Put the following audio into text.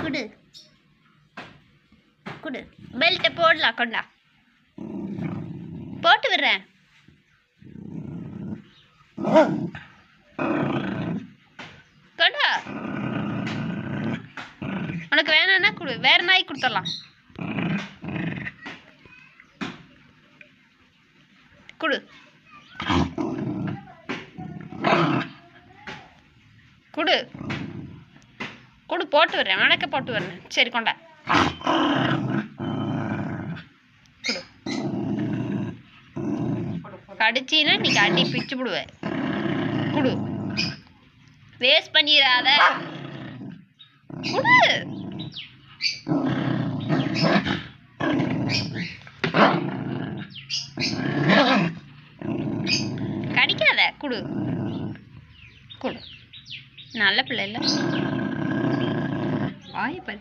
குடு குடு. பெல்ட்டை போடலாம், கொண்டா போட்டு விடுறேன். கொண்டா. உனக்கு வேணான்னா கொடு, வேற நாய் கொடுத்துடலாம். கொடு கொடு கொடு, போட்டு விடுறேன், வணக்க போட்டு விடுறேன். சரி கொண்டா கொடு. கடிச்சின்னா நீ அடி பிச்சு விடுவேன். கொடு, வேஸ்ட் பண்ணிடாத. கொடு. கடிக்காத. கொடு கொடு. நல்ல பிள்ளை இல்லை, வாய் பாரு.